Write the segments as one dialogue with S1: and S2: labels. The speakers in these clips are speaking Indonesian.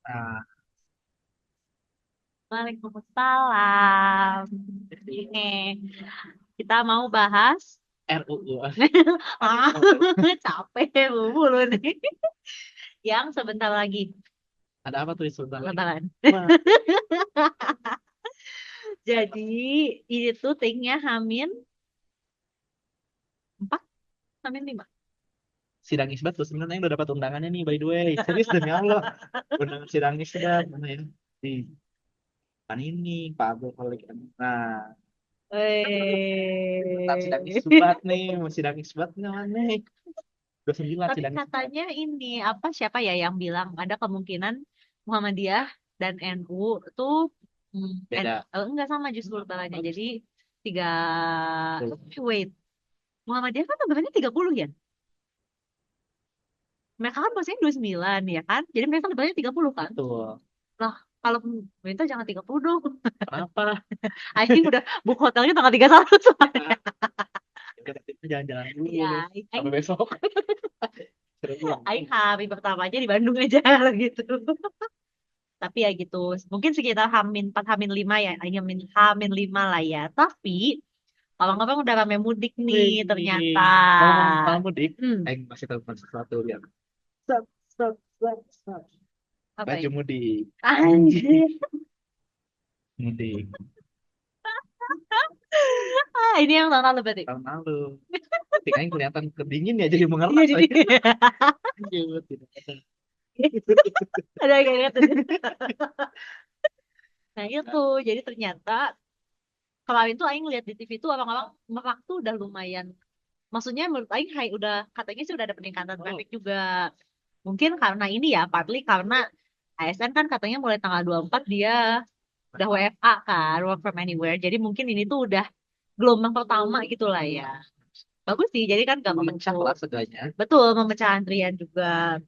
S1: Nah,
S2: Waalaikumsalam. Ini kita mau bahas.
S1: RUU.
S2: Ah, capek mulu nih. Yang sebentar lagi
S1: Ada apa tuh sebentar lagi?
S2: Lebaran.
S1: Wah,
S2: Jadi ini tuh thingnya Hamin 4, Hamin 5.
S1: sidang isbat tuh sebenarnya yang udah dapat undangannya nih by the way. Serius demi Allah. Undangan sidang isbat mana ya? Di kan ini Pak Abdul Khalik. Nah, tetap sidang
S2: Eh.
S1: isbat nih, mau sidang isbat nggak mana nih? 29
S2: Tapi
S1: sidang isbat.
S2: katanya ini apa siapa ya yang bilang ada kemungkinan Muhammadiyah dan NU tuh
S1: Beda.
S2: enggak sama justru lebarannya. Jadi tiga
S1: Tuh.
S2: wait, Muhammadiyah kan lebarannya 30 ya. Mereka kan biasanya 29 ya kan. Jadi mereka lebarannya 30 kan.
S1: Betul.
S2: Lah kalau pemerintah jangan 30 dong.
S1: Kenapa?
S2: Aing udah book hotelnya tanggal 31 soalnya.
S1: Nah, udah kita jalan-jalan dulu nih.
S2: Ya,
S1: Sampai
S2: Aing
S1: besok. Seru pulang.
S2: Aing hari pertamanya di Bandung aja gitu. Tapi ya gitu, mungkin sekitar Hamin 4, Hamin 5 ya, Hamin 5 lah ya. Tapi abang-abang udah rame mudik nih ternyata.
S1: Wih, ngomong soal mudik,
S2: Hmm,
S1: masih telepon sesuatu lihat. Sat, sat, sat, sat.
S2: apa
S1: Baju
S2: ini?
S1: mudik,
S2: Anjir.
S1: mudik.
S2: Ini yang tahun lalu berarti.
S1: Tahun lalu, tinggalnya kelihatan kedingin ya jadi
S2: Iya
S1: mengeras
S2: jadi.
S1: aja. Lanjut, tidak ada.
S2: Ada kayak gitu. Nah itu, jadi ternyata kemarin tuh Aing lihat di TV tuh abang-abang Merak tuh udah lumayan. Maksudnya menurut Aing hai udah katanya sih udah ada peningkatan
S1: Oh,
S2: traffic juga. Mungkin karena ini ya, partly karena ASN kan katanya mulai tanggal 24 dia udah WFA kan, work from anywhere. Jadi mungkin ini tuh udah gelombang pertama gitu lah ya. Bagus sih, jadi kan gak
S1: memecah
S2: menutup.
S1: lah seganya.
S2: Betul, memecah antrian juga.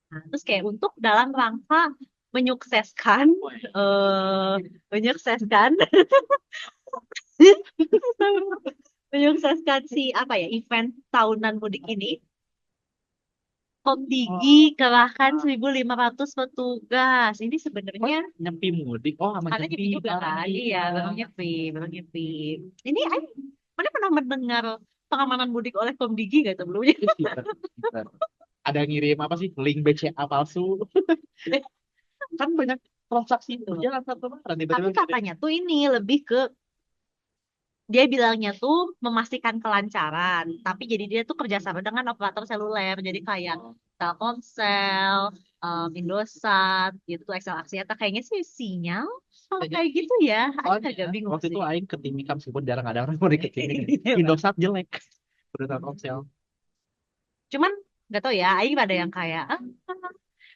S2: Nah, terus kayak untuk dalam rangka menyukseskan, eh menyukseskan, menyukseskan si apa ya, event tahunan mudik ini, Komdigi
S1: Oh,
S2: kerahkan 1.500 petugas. Ini
S1: oh,
S2: sebenarnya
S1: nyepi mudik. Oh, sama
S2: karena
S1: nyepi
S2: nyepi juga
S1: barang
S2: kan. Iya,
S1: iya.
S2: baru nyepi, baru nyepi. Ini mana pernah mendengar pengamanan mudik oleh Komdigi gak sebelumnya?
S1: Itu pinter, pinter. Ada ngirim apa sih link BCA palsu? Kan banyak transaksi berjalan satu kemarin
S2: Tapi
S1: tiba-tiba ngirim.
S2: katanya tuh ini lebih ke dia bilangnya tuh memastikan kelancaran. Tapi jadi dia tuh kerjasama dengan operator seluler. Jadi kayak
S1: Oh,
S2: Telkomsel, Indosat, gitu tuh Excel Axiata. Kayaknya sih sinyal kalau
S1: kayaknya
S2: kayak gitu ya. Aku
S1: soalnya
S2: agak bingung
S1: waktu itu
S2: sih.
S1: Aing ke Timika meskipun jarang ada orang mau ke Timika. Indosat jelek. Udah Telkomsel.
S2: Cuman nggak tahu ya, Aing ada yang kayak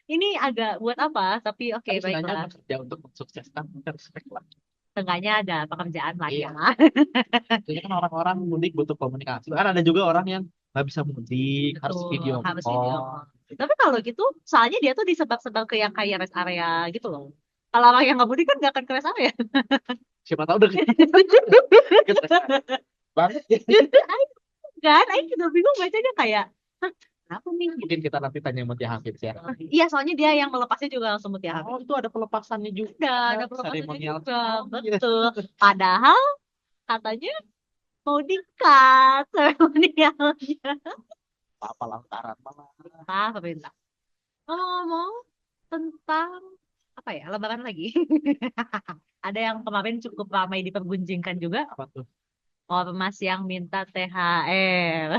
S2: ini agak buat apa? Tapi oke
S1: Tapi sebenarnya
S2: baiklah.
S1: bekerja untuk mensukseskan kita respect lah.
S2: Seenggaknya ada pekerjaan lah ya.
S1: Iya. Jadi kan orang-orang mudik butuh komunikasi. Kan ada juga orang yang nggak bisa mudik, harus
S2: Betul,
S1: video
S2: harus video
S1: call.
S2: call. Tapi kalau gitu, soalnya dia tuh disebab-sebab ke yang kayak rest area gitu loh. Kalau orang yang nggak mudik kan nggak akan ke rest area.
S1: Siapa tahu deket deket banget ya.
S2: Kan, Aing juga bingung bacanya kayak, hah, kenapa nih? Gitu.
S1: Mungkin kita nanti tanya sama Tia Hafid ya.
S2: Iya, soalnya dia yang melepasnya juga langsung mutia
S1: Oh, itu ada pelepasannya juga.
S2: ada pelepasannya
S1: Seremonial
S2: juga,
S1: sekali.
S2: betul. Padahal katanya mau di-cut seremonialnya.
S1: Apa lantaran malah.
S2: Pemerintah. Ngomong tentang apa ya, Lebaran lagi. Ada yang kemarin cukup ramai dipergunjingkan juga.
S1: Apa tuh?
S2: Ormas yang minta THR.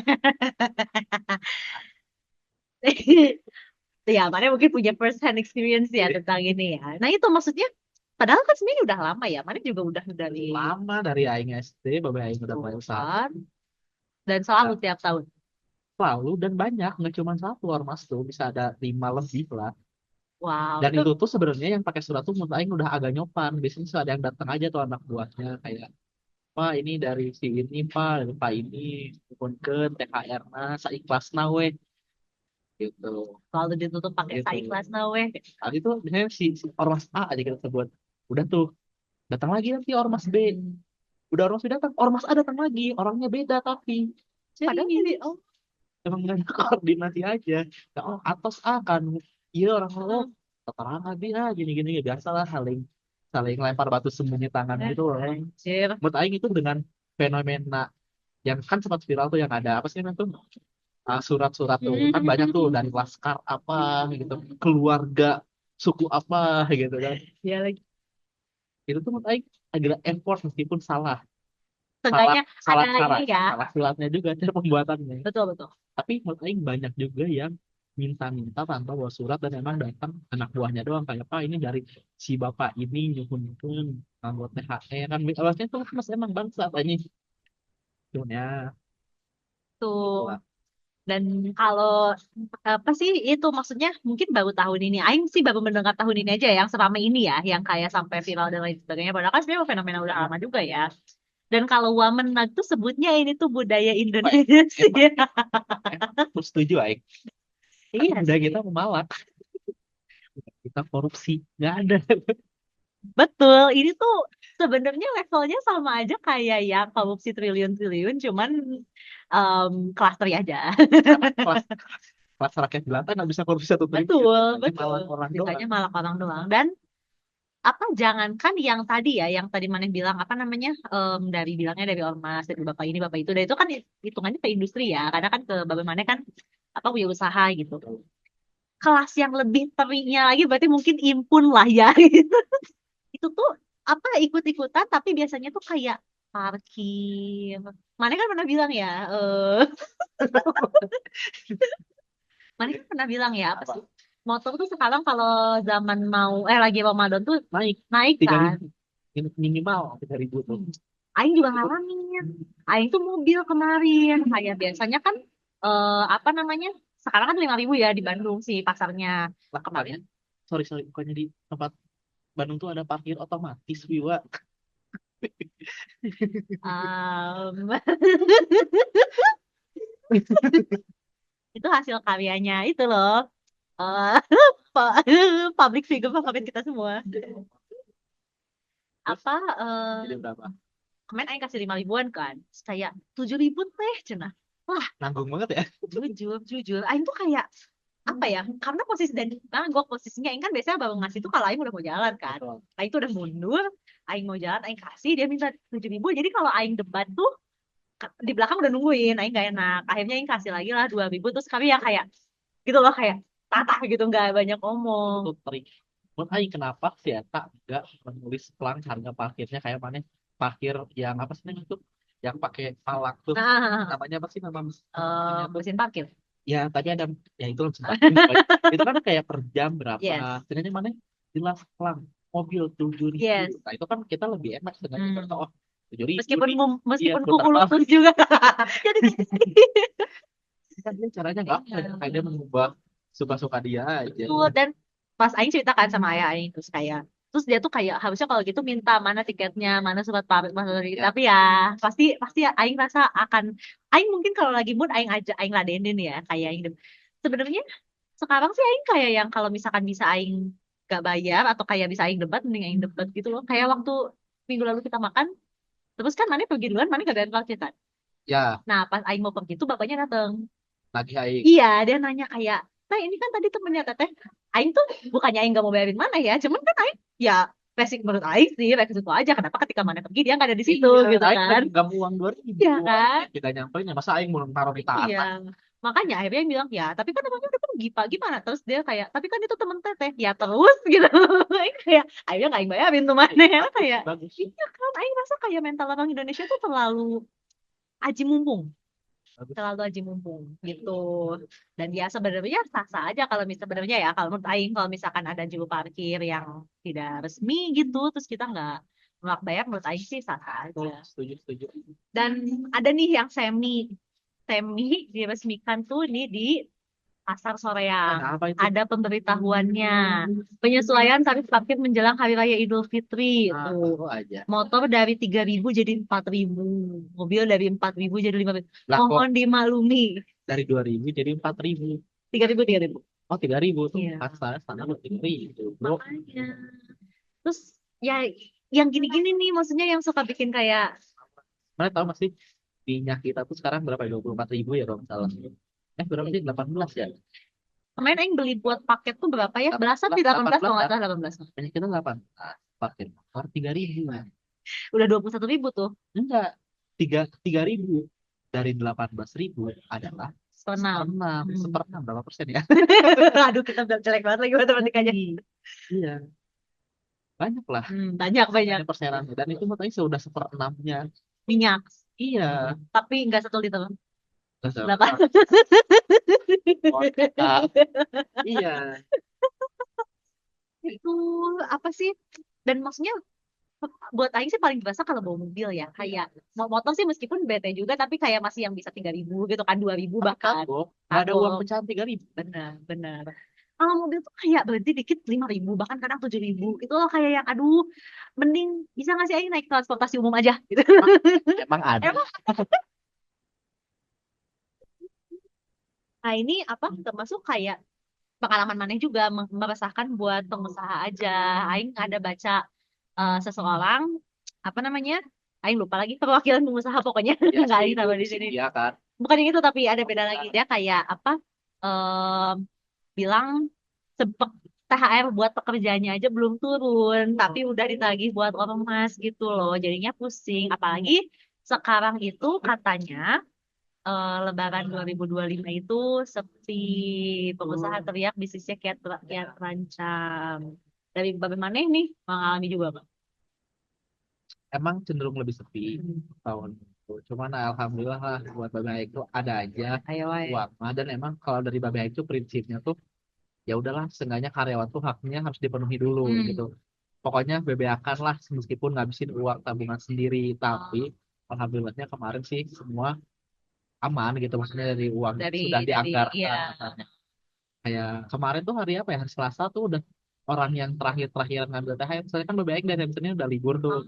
S2: Ya, mana mungkin punya first hand experience ya tentang ini ya. Nah itu maksudnya, padahal kan sebenarnya udah lama ya. Mana juga udah dari
S1: Lama dari Aing SD, Bapak Aing udah mulai usaha.
S2: kan dan selalu tiap tahun.
S1: Lalu dan banyak, nggak cuma satu ormas tuh, bisa ada 5 lebih lah.
S2: Wow,
S1: Dan
S2: itu
S1: itu tuh sebenarnya yang pakai surat tuh menurut Aing udah agak nyopan. Biasanya tuh ada yang datang aja tuh anak buahnya kayak, Pak ini dari si ini Pak, dari Pak ini, nuhunkeun THR na, saikhlasna weh, gitu.
S2: selalu ditutup pakai
S1: Gitu.
S2: saikhlas nawe.
S1: Tadi tuh misalnya si ormas A aja kita sebut. Udah tuh, datang lagi nanti ormas B. Udah ormas B datang, ormas A datang lagi, orangnya beda tapi.
S2: Padahal ini
S1: Serius.
S2: oh
S1: Emang nggak ada koordinasi aja. Ya, oh, atas A kan. Iya orang lo. keterangan dia gini-gini ya biasa lah saling saling lempar batu sembunyi tangan gitu loh.
S2: Anjir.
S1: Menurut Aing itu dengan fenomena yang kan sempat viral tuh yang ada apa sih namanya tuh surat-surat tuh kan banyak tuh dari laskar apa gitu keluarga suku apa gitu kan
S2: Ya lagi.
S1: itu tuh menurut Aing adalah effort meskipun salah salah
S2: Seenggaknya ada
S1: salah cara
S2: ini ya.
S1: salah silatnya juga cara pembuatannya
S2: Betul, betul.
S1: tapi menurut Aing banyak juga yang minta-minta tanpa bawa surat dan emang datang anak buahnya doang kayak pak ini dari si bapak ini nyuhun buat THR kan awalnya tuh mas emang bangsa tanya cuman ya
S2: Tuh.
S1: itulah
S2: Dan kalau apa sih itu maksudnya mungkin baru tahun ini. Aing sih baru mendengar tahun ini aja yang selama ini ya, yang kayak sampai viral dan lain sebagainya. Padahal kan sebenarnya fenomena udah lama juga ya. Dan kalau Wamenak tuh sebutnya ini tuh budaya
S1: Pak,
S2: Indonesia.
S1: emang aku setuju Aing kan
S2: Iya
S1: budaya
S2: sih.
S1: kita memalak kita korupsi nggak ada
S2: Betul, ini tuh sebenarnya levelnya sama aja kayak ya korupsi triliun-triliun, cuman kelas 3 aja.
S1: karena kelas kelas rakyat jelata nggak bisa korupsi 1 triliun
S2: Betul,
S1: hanya
S2: betul.
S1: malah orang doang
S2: Bisanya malah orang doang. Dan apa jangankan yang tadi ya, yang tadi Maneh bilang apa namanya dari bilangnya dari ormas dari bapak ini bapak itu, dan itu kan hitungannya ke industri ya, karena kan ke bapak Maneh kan apa punya usaha gitu. Kelas yang lebih terinya lagi berarti mungkin impun lah ya. Gitu. Itu tuh apa ikut-ikutan tapi biasanya tuh kayak parkir. Maneh kan pernah bilang ya, Maneh kan pernah bilang ya apa
S1: apa
S2: sih? Motor tuh sekarang kalau zaman mau lagi Ramadan tuh
S1: naik
S2: naik
S1: tiga
S2: kan.
S1: ribu minimal 3.000 tuh
S2: Hmm. Aing juga ngalamin. Aing tuh mobil kemarin. Kayak biasanya kan apa namanya? Sekarang kan 5.000 ya di Bandung sih pasarnya.
S1: lah
S2: Kemarin.
S1: bukannya sorry bukannya di tempat Bandung tuh ada parkir otomatis Wiwa
S2: em, itu hasil karyanya itu loh. eh public figure favorit kita semua.
S1: terus
S2: Apa
S1: jadi berapa
S2: kemarin Aing kasih 5.000-an kan. Terus kayak 7.000 teh cenah. Wah,
S1: nanggung banget ya
S2: jujur, jujur. Aing tuh kayak apa ya? Karena posisi dan karena gue posisinya Aing kan biasanya baru ngasih tuh kalau Aing udah mau jalan kan.
S1: betul
S2: Aing tuh udah mundur, Aing mau jalan, Aing kasih dia minta 7.000. Jadi kalau Aing debat tuh di belakang udah nungguin, Aing gak enak. Akhirnya Aing kasih lagi lah 2.000. Terus kami yang kayak gitu loh kayak tatah gitu nggak banyak
S1: itu
S2: ngomong.
S1: tuh trik menurut Aing kenapa sih Eta nggak menulis pelang harga parkirnya kayak mana parkir yang apa sih namanya tuh yang pakai palak tuh
S2: Nah,
S1: namanya apa sih nama mesinnya tuh
S2: mesin parkir.
S1: ya tadi ada ya itu langsung parkir itu kan kayak per jam berapa
S2: Yes,
S1: ternyata mana jelas pelang mobil 7.000
S2: yes.
S1: nah itu kan kita lebih enak dengan kata
S2: Hmm.
S1: oh 7.000
S2: Meskipun
S1: nih iya
S2: meskipun
S1: putar
S2: kuku
S1: balik
S2: lutut juga. Jadi
S1: kan dia caranya nggak apa ya kayak dia mengubah suka-suka dia aja
S2: betul. Dan pas Aing ceritakan sama ayah Aing terus dia tuh kayak harusnya kalau gitu minta mana tiketnya mana surat pamit mana surat
S1: ya
S2: tapi ya pasti pasti Aing rasa akan Aing mungkin kalau lagi mood Aing aja Aing ladenin ya kayak Aing sebenarnya sekarang sih Aing kayak yang kalau misalkan bisa Aing gak bayar atau kayak bisa Aing debat mending Aing debat gitu loh kayak waktu minggu lalu kita makan terus kan mana pergi duluan mana gak bayar parkir kan
S1: ya
S2: nah pas Aing mau pergi tuh bapaknya dateng.
S1: lagi aing
S2: Iya, dia nanya kayak, nah ini kan tadi temennya teteh, Aing tuh bukannya Aing gak mau bayarin mana ya, cuman kan Aing, ya basic menurut Aing sih, resiko aja. Kenapa ketika mana pergi dia nggak ada di situ
S1: iya
S2: gitu
S1: aing
S2: kan?
S1: lagi nggak mau uang 2.000
S2: Iya kan?
S1: kita nyamperin ya masa aing mau taruh di
S2: Iya.
S1: tanah
S2: Makanya akhirnya Aing bilang ya, tapi kan namanya udah pergi pak, gimana? Terus dia kayak, tapi kan itu temen teteh, ya terus gitu. Aing kayak, akhirnya nggak Aing bayarin tuh mana ya
S1: bagus
S2: kayak,
S1: bagus
S2: iya kan? Aing rasa kayak mental orang Indonesia tuh terlalu aji mumpung.
S1: bagus
S2: Terlalu aji mumpung gitu. Dan ya sebenarnya sah-sah aja kalau misalnya sebenarnya ya kalau menurut Aing kalau misalkan ada juru parkir yang tidak resmi gitu terus kita nggak nolak bayar menurut Aing sih sah-sah
S1: betul
S2: aja.
S1: setuju setuju
S2: Dan ada nih yang semi semi diresmikan tuh nih di Pasar Soreang.
S1: nah apa itu
S2: Ada pemberitahuannya. Penyesuaian tarif parkir menjelang Hari Raya Idul Fitri.
S1: ah
S2: Tuh.
S1: baru aja
S2: Motor dari 3.000 jadi 4.000, mobil dari 4.000 jadi 5.000.
S1: lah kok
S2: Mohon dimaklumi.
S1: dari 2.000 jadi 4.000
S2: 3.000 3.000.
S1: oh 3.000 tuh
S2: Iya,
S1: pas sana buat 3.000 bro
S2: makanya. Terus ya yang gini-gini nih maksudnya yang suka bikin kayak
S1: mana tahu masih minyak kita tuh sekarang berapa 24.000 ya kalau nggak salah berapa sih 18 ya
S2: kemarin Aing beli buat paket tuh berapa ya? Belasan di 18 kalau
S1: 18
S2: nggak
S1: lah.
S2: salah 18.
S1: Banyak kita 8. Paket motor 3.000.
S2: Udah 21.000 tuh.
S1: Enggak, 3.000 dari 18.000 adalah
S2: Serenam.
S1: seperenam. Seperenam berapa persen ya?
S2: Aduh, kita udah jelek banget lagi matematikanya.
S1: Iya, banyak lah.
S2: Banyak banyak
S1: Banyak persenannya. Dan itu menurut saya sudah seperenamnya.
S2: minyak.
S1: Iya.
S2: Tapi nggak 1 liter.
S1: Terus apa?
S2: 8.
S1: Iya.
S2: Itu apa sih? Dan maksudnya buat Aing sih paling berasa kalau bawa mobil ya. Kayak mau motor sih meskipun bete juga tapi kayak masih yang bisa 3.000 gitu kan 2.000
S1: Tapi
S2: bahkan.
S1: kagok. Nggak ada uang
S2: Kagok.
S1: pecahan 3.000.
S2: Benar, benar. Kalau mobil tuh kayak berhenti dikit 5.000 bahkan kadang 7.000. Itu loh kayak yang aduh mending bisa nggak sih Aing naik transportasi umum aja gitu.
S1: Emang ada.
S2: Emang. Nah ini apa termasuk kayak pengalaman maneh juga meresahkan buat pengusaha aja. Aing ada baca seseorang apa namanya? Aing lupa lagi perwakilan pengusaha pokoknya
S1: Ya
S2: nggak
S1: sih
S2: Aing
S1: itu.
S2: tahu di sini.
S1: Iya kan.
S2: Bukan yang itu tapi ada beda lagi dia kayak apa? em, Bilang sebek THR buat pekerjaannya aja belum turun, tapi udah ditagih buat ormas gitu loh. Jadinya pusing. Apalagi sekarang itu katanya Lebaran 2025 itu sepi, pengusaha teriak bisnisnya kayak terancam. Dari bagaimana nih mengalami juga Bang?
S1: Emang cenderung lebih sepi tahun itu. Cuman alhamdulillah lah buat Babe Aik itu ada aja
S2: Ayo, ayo.
S1: uang. Nah, dan emang kalau dari Babe Aik itu prinsipnya tuh ya udahlah, seenggaknya karyawan tuh haknya harus dipenuhi dulu gitu. Pokoknya bebeakan lah meskipun ngabisin uang tabungan sendiri. Tapi alhamdulillahnya kemarin sih semua aman gitu. Maksudnya dari uang sudah
S2: Dari
S1: dianggarkan.
S2: ya
S1: Katanya. Kayak kemarin tuh hari apa ya? Hari Selasa tuh udah orang yang terakhir-terakhir ngambil THR. Soalnya kan BBM dari Senin udah libur tuh.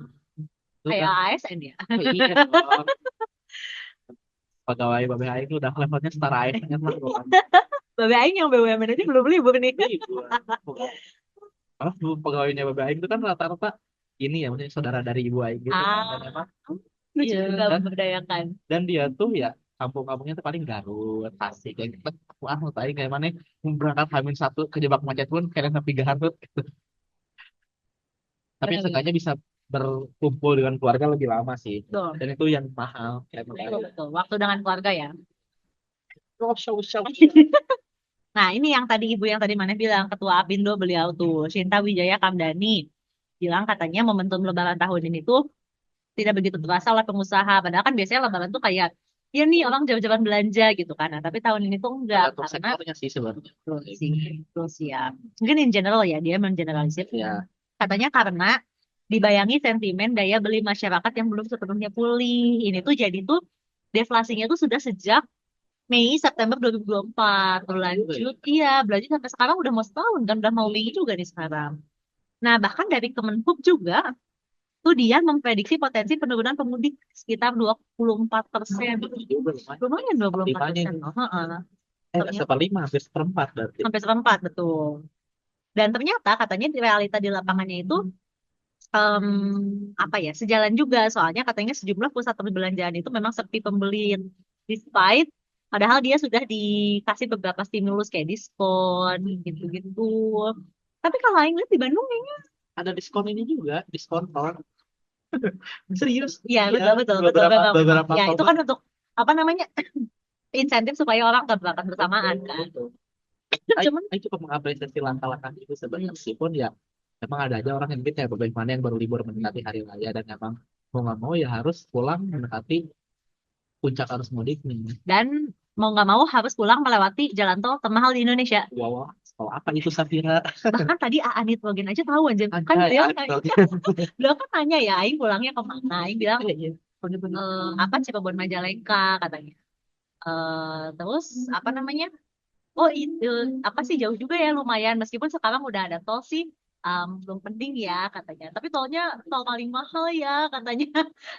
S1: Tuh
S2: kayak
S1: kan.
S2: ASN ya.
S1: Iya dong. Pegawai BBM itu udah levelnya setara ASN lah. Bukan
S2: Babe Aing yang BUMN aja belum libur nih.
S1: libur. Malah pegawainya BBM itu kan rata-rata ini ya, maksudnya saudara dari ibu Aing gitu kan. Dan
S2: Ah,
S1: emang
S2: lucu
S1: iya,
S2: juga
S1: dan
S2: memberdayakan.
S1: dia tuh ya kampung-kampungnya tuh paling Garut, Tasik kayak gitu. Wah, mau tahu kayak mana mau berangkat H-1 kejebak macet pun kayak tapi Garut. Tapi
S2: Benar-benar.
S1: seenggaknya bisa berkumpul dengan keluarga lebih lama sih.
S2: Betul.
S1: Dan itu yang mahal kayak
S2: Betul, betul. Waktu dengan keluarga ya.
S1: Oh, show show.
S2: Nah, ini yang tadi ibu yang tadi mana bilang ketua Apindo beliau tuh Shinta Wijaya Kamdani bilang katanya momentum Lebaran tahun ini tuh tidak begitu terasa oleh pengusaha. Padahal kan biasanya Lebaran tuh kayak ya nih orang jauh-jauhan belanja gitu kan. Nah, tapi tahun ini tuh enggak
S1: Tergantung
S2: karena
S1: sektornya sih sebenarnya.
S2: betul sih, betul sih ya. Mungkin in general ya dia mengeneralisir.
S1: Ya,
S2: Katanya karena dibayangi sentimen daya beli masyarakat yang belum sepenuhnya pulih. Ini tuh jadi tuh deflasinya tuh sudah sejak Mei September 2024 berlanjut iya berlanjut sampai sekarang udah mau setahun kan udah mau Mei juga nih sekarang. Nah bahkan dari Kemenhub juga tuh dia memprediksi potensi penurunan pemudik sekitar 24%.
S1: juga lumayan.
S2: Lumayan 24%.
S1: Limanya.
S2: Heeh. Ternyata
S1: Seperlima, hampir seperempat berarti.
S2: sampai seperempat betul. Dan ternyata katanya di realita di lapangannya itu em, apa ya sejalan juga soalnya katanya sejumlah pusat perbelanjaan itu memang sepi pembeli despite padahal dia sudah dikasih beberapa stimulus kayak diskon gitu-gitu. Tapi kalau yang lihat di Bandung kayaknya
S1: Ada diskon ini juga, diskon tol. Serius?
S2: ya
S1: Iya,
S2: betul betul betul
S1: beberapa
S2: memang.
S1: beberapa
S2: Ya
S1: tol
S2: itu
S1: tuh.
S2: kan untuk apa namanya insentif supaya orang nggak berangkat bersamaan kan. Cuman
S1: Saya cukup mengapresiasi langkah-langkah itu sebenarnya meskipun ya memang ada aja orang yang gitu ya bagaimana yang baru libur mendekati hari raya dan memang mau nggak mau ya harus pulang mendekati puncak arus mudik nih.
S2: dan mau nggak mau harus pulang melewati jalan tol termahal di Indonesia.
S1: Wow, kalau apa itu Safira?
S2: Bahkan tadi Aan Nitrogen aja tahu anjir. Kan
S1: Anjay,
S2: beliau kan nanya ya, Aing pulangnya kemana? Aing bilang
S1: iya.
S2: apa Cirebon Majalengka katanya. Terus apa namanya? Oh itu apa sih jauh juga ya lumayan meskipun sekarang udah ada tol sih belum penting ya katanya. Tapi tolnya tol paling mahal ya katanya.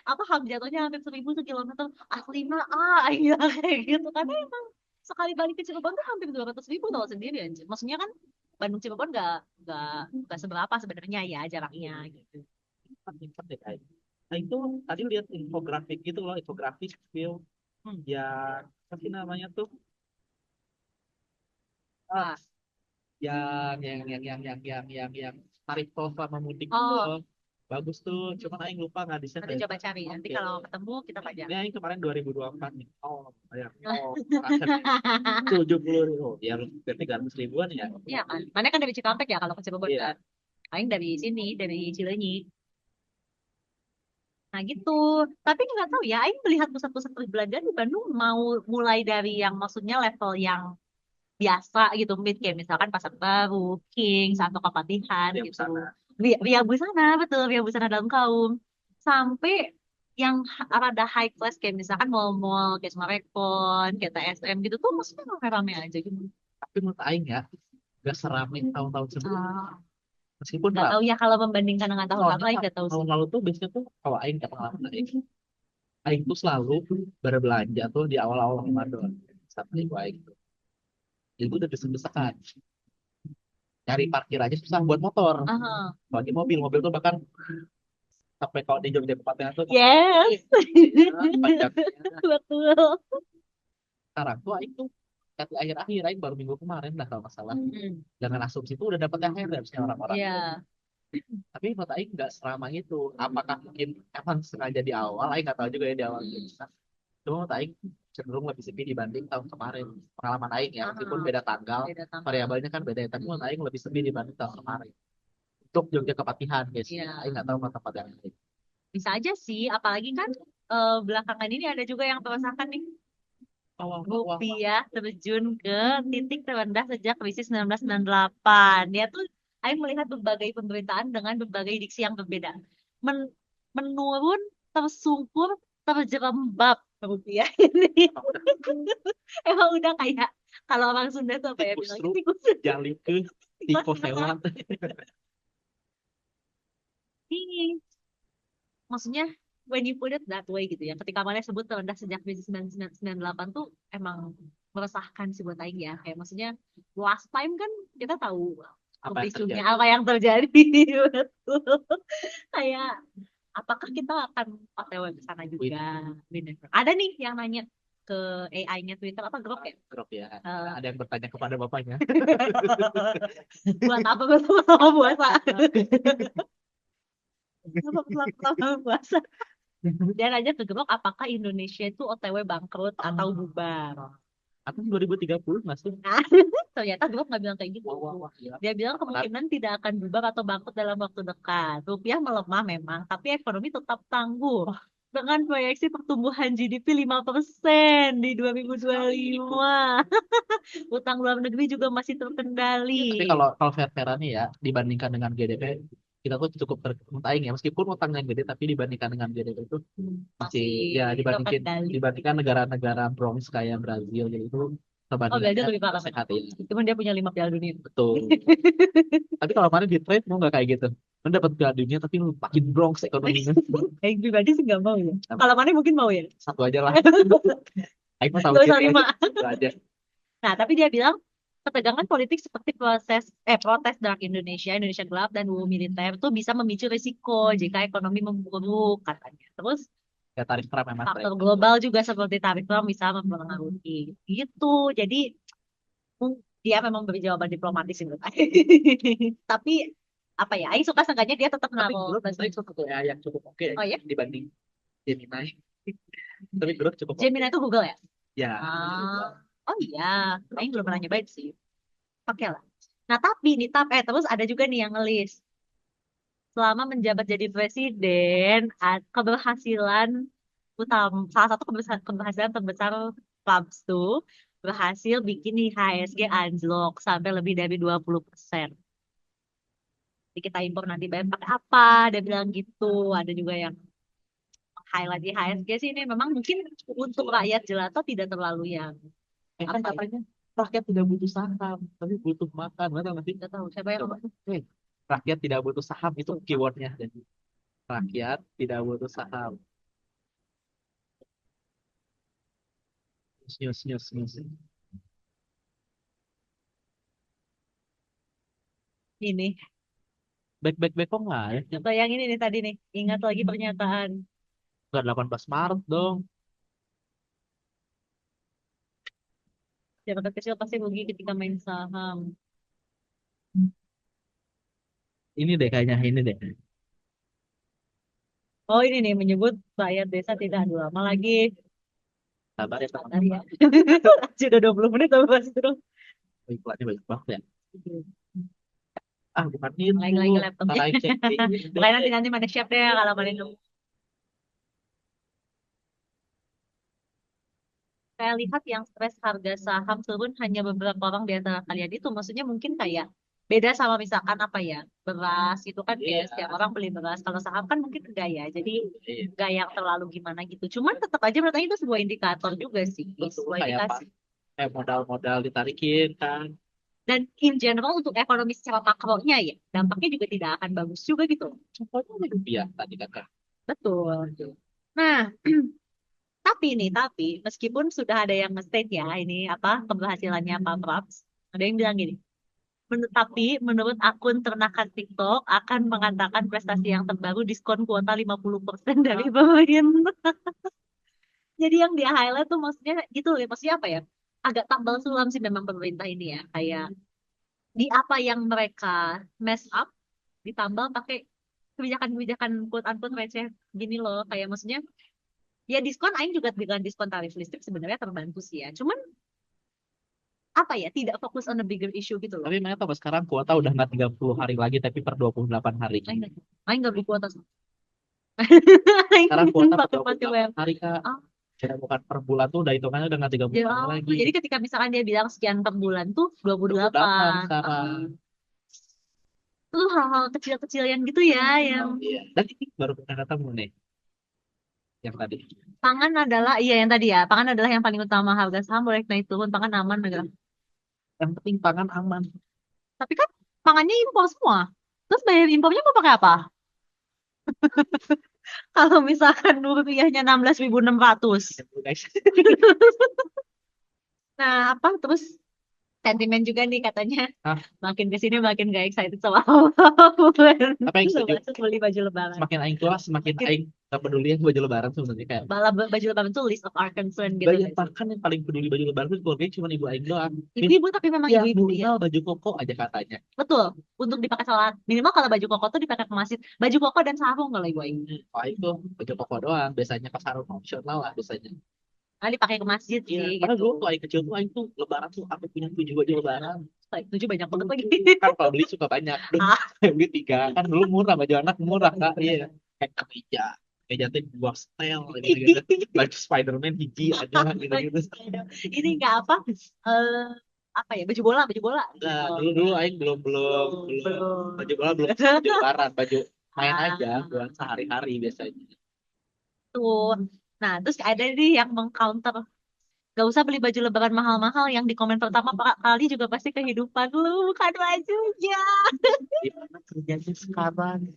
S2: Apa jatuhnya hampir 1.000 sekilometer. Asli mah Aing bilang kayak gitu karena emang sekali balik ke Cirebon tuh hampir 200.000 tol sendiri anjir. Maksudnya kan Bandung Cirebon nggak nggak seberapa sebenarnya ya jaraknya gitu.
S1: Pintar deh, Kak. Nah itu tadi lihat infografik gitu loh, infografis film
S2: Hmm.
S1: yang apa sih namanya tuh
S2: Ah.
S1: yang tarik tol sama mudik tuh
S2: Oh,
S1: loh. Bagus tuh, cuman aing lupa ngadisnya
S2: nanti
S1: dari
S2: coba cari. Nanti
S1: oke.
S2: kalau ketemu kita pajang.
S1: Ini aing kemarin 2024 nih. Oh, bayar. Oh, 70 ribu. Oh, ya berarti 300 ribuan ya.
S2: Iya kan? Mana kan dari Cikampek ya kalau ke Cirebon kan?
S1: Iya,
S2: Paling dari sini, dari Cileunyi. Nah gitu. Tapi nggak tahu ya, Aing melihat pusat-pusat perbelanjaan di Bandung mau mulai dari yang maksudnya level yang biasa gitu, mungkin kayak misalkan Pasar Baru, Kings, atau Kepatihan
S1: yang
S2: gitu.
S1: sana.
S2: Via Busana, betul, Via Busana dalam kaum. Sampai yang rada high class kayak misalkan mall-mall, kayak Sumarekon, kayak TSM gitu tuh maksudnya rame-rame aja gitu.
S1: Tapi menurut aing ya, gak serame tahun-tahun sebelumnya.
S2: Ah,
S1: Meskipun
S2: nggak tahu ya kalau membandingkan dengan tahun lalu,
S1: soalnya
S2: Aing nggak tahu sih.
S1: tahun lalu tuh biasanya tuh kalau aing kata pengalaman aing tuh selalu berbelanja tuh di awal-awal Ramadan sama ibu aing tuh. Itu udah desek-desekan. Cari parkir aja susah buat motor.
S2: Ah,
S1: Bagi mobil, mobil tuh bahkan sampai kalau di Jogja tempatnya tuh
S2: yes,
S1: pajaknya.
S2: betul.
S1: Sekarang tuh aing tuh di akhir-akhir aing baru minggu kemarin lah kalau nggak salah.
S2: Hmm,
S1: Dengan asumsi itu udah dapat yang akhir dari orang-orang.
S2: ya,
S1: Tapi menurut aing nggak seramai itu. Apakah mungkin emang sengaja di awal? Aing nggak tahu juga ya di awal
S2: hmm,
S1: gitu. Cuma menurut Aing cenderung lebih sepi dibanding tahun kemarin. Pengalaman Aing ya, meskipun
S2: ah,
S1: beda tanggal,
S2: beda tanggal.
S1: variabelnya kan beda ya. Tapi menurut Aing lebih sepi dibanding tahun kemarin. Untuk Jogja Kepatihan, guys.
S2: Iya.
S1: Aing nggak tahu tempat yang lain.
S2: Bisa aja sih, apalagi kan belakangan ini ada juga yang merasakan nih
S1: Wah, wah, wah, wah, wah.
S2: rupiah terjun ke titik terendah sejak krisis 1998. Dia tuh, saya melihat berbagai pemberitaan dengan berbagai diksi yang berbeda. Men- menurun, tersungkur, terjerembab rupiah ini. Emang udah kayak kalau orang Sunda tuh apa ya
S1: Tikus
S2: bilangnya
S1: truk,
S2: tikus
S1: jali ke,
S2: tikus
S1: tikus lewat.
S2: ini. Maksudnya when you put it that way gitu ya. Ketika mana sebut terendah sejak krisis 1998 tuh emang meresahkan sih buat Aing ya. Kayak maksudnya last time kan kita tahu
S1: Apa yang
S2: pemicunya
S1: terjadi?
S2: apa yang terjadi. Betul. Kayak apakah kita akan OTW ke sana
S1: Wait,
S2: juga? We never. Ada nih yang nanya ke AI-nya Twitter apa grup ya?
S1: drop ya.
S2: Eh,
S1: Ada yang bertanya kepada bapaknya.
S2: buat apa bersama puasa? Apa bersama puasa? Dia nanya ke Grok apakah Indonesia itu OTW bangkrut atau bubar.
S1: Atau 2030 nggak sih?
S2: Nah, ternyata Grok nggak bilang kayak gitu.
S1: Wah, wah, wah. Gila.
S2: Dia bilang
S1: Menarik.
S2: kemungkinan tidak akan bubar atau bangkrut dalam waktu dekat. Rupiah melemah memang, tapi ekonomi tetap tangguh. Dengan proyeksi pertumbuhan GDP 5% di 2025. Utang luar negeri juga masih
S1: Tapi
S2: terkendali.
S1: kalau kalau fair-fairan nih ya, dibandingkan dengan GDP, kita tuh cukup tertaing ya. Meskipun utangnya gede, tapi dibandingkan dengan GDP itu masih
S2: Masih
S1: ya
S2: terkendali.
S1: dibandingkan negara-negara Bronx kayak Brazil gitu itu
S2: Oh, Brazil
S1: perbandingannya
S2: lebih parah memang.
S1: sehat ya.
S2: Cuman dia punya 5 Piala Dunia.
S1: Betul. Tapi kalau kemarin di trade mau nggak kayak gitu? Lu dapat Piala Dunia tapi lu makin Bronx ekonominya.
S2: Yang pribadi sih nggak mau ya. Kalau mana mungkin mau ya.
S1: Satu aja lah. Aku mau tahu
S2: Gak usah
S1: diri aja.
S2: 5.
S1: Itu aja.
S2: Nah, tapi dia bilang ketegangan politik seperti protes dark Indonesia, Indonesia gelap dan UU militer itu bisa memicu risiko jika ekonomi memburuk katanya. Terus
S1: Ya tarif Trump memang
S2: faktor
S1: trade.
S2: global juga seperti tarif perang bisa mempengaruhi. Gitu. Jadi dia memang beri jawaban diplomatis itu. Tapi apa ya? Aing suka seenggaknya dia tetap
S1: Tapi
S2: naruh.
S1: Grok menurut satu AI yang cukup oke
S2: Oh ya,
S1: dibanding Gemini. Tapi Grok cukup oke.
S2: Gemini itu Google ya?
S1: Ya,
S2: Ah, oh iya, Aing belum pernah nyobain sih. Oke lah. Nah, tapi nih, terus ada juga nih yang ngelis. Selama menjabat jadi presiden, keberhasilan utama, salah satu keberhasilan terbesar Labs tuh berhasil bikin nih HSG anjlok sampai lebih dari 20%. Jadi kita impor nanti bayar pakai apa? Dia bilang gitu. Ada juga yang highlight di HSG sih ini memang mungkin untuk rakyat jelata tidak terlalu yang
S1: kan
S2: apa ya?
S1: katanya rakyat tidak butuh saham, tapi butuh makan. Mana nggak sih?
S2: Tidak tahu siapa yang
S1: Coba.
S2: ngomong.
S1: Hei, rakyat tidak butuh saham itu keywordnya. Jadi rakyat tidak butuh saham. News, news, news.
S2: Ini.
S1: Back, back, back kok nggak ya?
S2: Atau yang ini nih tadi nih. Ingat lagi pernyataan.
S1: Nggak 18 Maret dong.
S2: Siapa kecil pasti rugi ketika main saham.
S1: Ini deh kayaknya ini deh.
S2: Oh ini nih menyebut rakyat desa tidak ada lama lagi.
S1: Sabar ya
S2: Sabar
S1: teman-teman.
S2: ya. Sudah 20 menit tapi masih terus.
S1: Oh, iklannya banyak banget ya. Ah, bukan itu.
S2: Lagi laptopnya.
S1: Sarai chatting.
S2: Pokoknya nanti nanti mana siap deh kalau mana itu. Saya lihat yang stres harga saham turun hanya beberapa orang di antara kalian itu. Maksudnya mungkin kayak beda sama misalkan apa ya beras itu kan kayak
S1: Iya,
S2: setiap orang beli beras. Kalau saham kan mungkin enggak ya. Jadi
S1: iya.
S2: enggak yang terlalu gimana gitu. Cuman tetap aja menurut saya itu sebuah indikator juga sih.
S1: Betul
S2: Sebuah
S1: kayak apa?
S2: indikasi.
S1: Kayak modal-modal ditarikin kan.
S2: Dan in general untuk ekonomi secara makronya ya dampaknya juga tidak akan bagus juga gitu.
S1: Contohnya ada rupiah tadi kan.
S2: Betul. Nah, tapi meskipun sudah ada yang nge-state ya ini apa keberhasilannya Pak Prabs, ada yang bilang gini, tapi menurut akun ternakan TikTok akan mengatakan prestasi yang terbaru diskon kuota 50% dari pemerintah. Jadi yang dia highlight tuh maksudnya gitu ya, maksudnya apa ya? Agak tambal sulam sih memang pemerintah ini ya, kayak di apa yang mereka mess up ditambal pakai kebijakan-kebijakan quote unquote receh gini loh, kayak maksudnya ya diskon aing juga dengan diskon tarif listrik sebenarnya terbantu sih ya. Cuman apa ya tidak fokus on a bigger issue gitu loh.
S1: Tapi mereka apa sekarang kuota udah nggak 30 hari lagi tapi per 28 hari.
S2: Aing nggak beli kuota.
S1: Sekarang kuota per
S2: Pakai pakai
S1: 28
S2: WM.
S1: hari Kak.
S2: Ah,
S1: Jadi bukan per bulan tuh udah hitungannya udah nggak 30
S2: ya,
S1: hari lagi.
S2: jadi ketika misalkan dia bilang sekian per bulan tuh
S1: 28
S2: 28.
S1: sekarang.
S2: Itu tuh hal-hal kecil-kecil yang gitu ya, yang
S1: Iya. Dan ini baru pernah ketemu nih yang tadi.
S2: pangan adalah iya yang tadi ya, pangan adalah yang paling utama harga saham boleh naik turun, pangan aman negara.
S1: Yang penting pangan aman.
S2: Tapi kan pangannya impor semua. Terus bayar impornya mau pakai apa? Kalau misalkan rupiahnya 16.600.
S1: Gitu, guys.
S2: Nah, apa terus sentimen juga nih katanya
S1: Nah,
S2: makin ke sini makin gak excited sama awal
S1: apa yang setuju?
S2: termasuk beli baju lebaran.
S1: Semakin aing tua, semakin
S2: Makin
S1: aing gak peduli yang baju lebaran sebenarnya kayak
S2: malah baju lebaran tuh list of our concern gitu
S1: banyak
S2: guys.
S1: bahkan yang paling peduli baju lebaran itu keluarganya cuma ibu aing doang.
S2: Ibu-ibu tapi memang
S1: Ya,
S2: ibu-ibu ya.
S1: minimal baju koko aja katanya.
S2: Betul. Untuk dipakai sholat. Minimal kalau baju koko tuh dipakai ke masjid. Baju koko dan sarung kalau ibu aing.
S1: Oh, itu baju koko doang. Biasanya pas sarung opsional lah biasanya.
S2: Nah, dipakai ke masjid
S1: Iya,
S2: sih
S1: karena
S2: gitu.
S1: dulu tuh aing kecil tuh aing tuh lebaran tuh aku punya 7 baju lebaran.
S2: Tujuh banyak banget lagi.
S1: Kan kalau beli suka banyak. Duh,
S2: Ah,
S1: beli 3. Kan dulu murah baju anak murah Kak. Iya. Kayak kemeja. Kemeja tuh dua setel gitu-gitu. Baju Spiderman hiji ada gitu-gitu.
S2: ini nggak apa? eh apa ya? Baju bola, baju bola.
S1: Enggak,
S2: Oh,
S1: dulu aing belum belum belum
S2: belum.
S1: baju bola belum baju lebaran, baju main aja
S2: Ah,
S1: buat sehari-hari biasanya.
S2: tuh. Nah, terus ada nih yang mengcounter gak usah beli baju lebaran mahal-mahal yang di komen pertama kali juga pasti kehidupan lu bukan bajunya.
S1: Gimana kerjanya sekarang?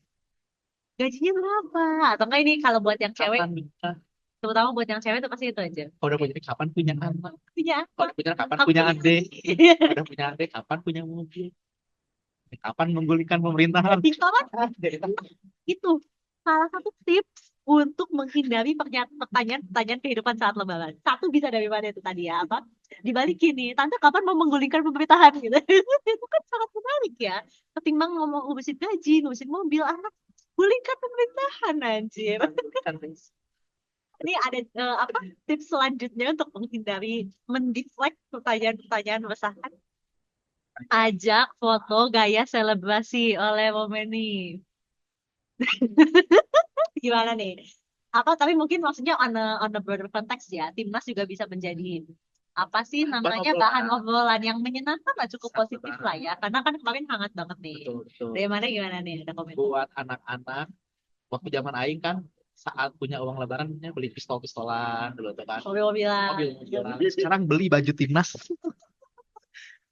S2: Gajinya berapa? Atau enggak ini kalau buat yang cewek,
S1: Kapan nikah?
S2: terutama buat yang cewek itu pasti itu aja.
S1: Kalau udah punya adik, kapan punya anak?
S2: Punya
S1: Kalau
S2: apa?
S1: udah punya anak, kapan
S2: Aku
S1: punya adik? Kalau udah punya adik, kapan punya mobil? Kapan menggulingkan pemerintahan?
S2: kan itu salah satu tips untuk menghindari pertanyaan-pertanyaan kehidupan saat lebaran. Satu bisa dari mana itu tadi ya apa? Dibalikin nih, tante kapan mau menggulingkan pemerintahan gitu. Itu kan sangat menarik ya. Ketimbang ngomong ngurusin gaji, ngurusin mobil, anak gulingkan pemerintahan anjir.
S1: Kan,
S2: Ini ada apa tips selanjutnya untuk menghindari mendeflect pertanyaan-pertanyaan meresahkan. Ajak foto gaya selebrasi oleh Romeni. Gimana nih? Apa tapi mungkin maksudnya on a broader context ya. Timnas juga bisa menjadi apa sih namanya bahan obrolan yang menyenangkan lah cukup positif lah ya. Karena kan kemarin hangat banget nih.
S1: betul, betul.
S2: Dari mana gimana nih ada komen?
S1: Buat anak-anak, waktu zaman aing kan saat punya uang lebaran beli pistol-pistolan dulu tuh kan.
S2: Mobil-mobilan.
S1: Mobil-mobilan. Sekarang beli baju timnas.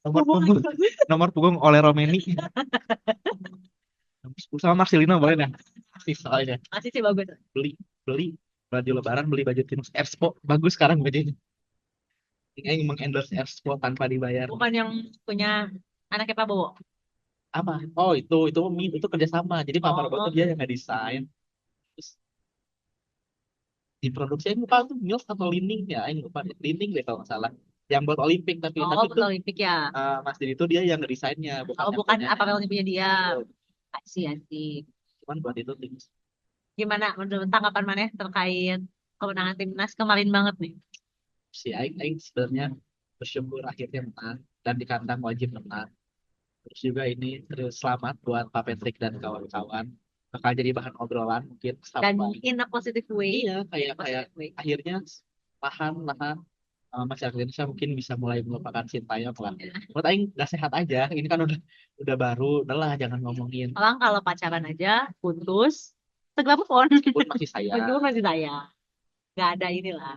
S1: Nomor punggung, nomor punggung oleh Romeni. Sama Marcelino boleh dah. Misalnya
S2: Masih sih bagus.
S1: beli beli baju lebaran, beli baju timnas Expo bagus sekarang bajunya. Ini mengendorse Expo tanpa dibayar.
S2: Bukan yang punya anaknya Prabowo.
S1: Apa? Oh itu kerjasama. Jadi Pak Prabowo tuh
S2: Oh,
S1: dia yang nggak desain. Terus diproduksi, lupa tuh Mills atau Lining ya, lupa Lining deh kalau nggak salah. yang buat Olimpik
S2: Oh,
S1: tapi
S2: betul
S1: tuh
S2: Olimpik ya.
S1: Mas Didi itu dia yang ngedesainnya bukan
S2: Oh, bukan
S1: punya.
S2: apa Olimpiknya dia.
S1: Betul.
S2: Asik.
S1: Cuman buat itu tim
S2: Gimana menurut tanggapan Maneh terkait kemenangan timnas kemarin banget nih?
S1: si Aing sebenarnya bersyukur akhirnya menang dan di kandang wajib menang. Terus juga ini terus selamat buat Pak Patrick dan kawan-kawan. Bakal jadi bahan obrolan mungkin
S2: Dan
S1: sampai
S2: in a positive way,
S1: iya kayak kayak
S2: positive way.
S1: akhirnya lahan masyarakat Indonesia mungkin bisa mulai melupakan Sintayong lah. Menurut Aing nggak sehat aja. Ini kan udah baru, udahlah jangan ngomongin.
S2: Orang kalau pacaran aja putus, segera move on.
S1: Meskipun masih
S2: Meskipun
S1: sayang,
S2: masih sayang, nggak ada inilah,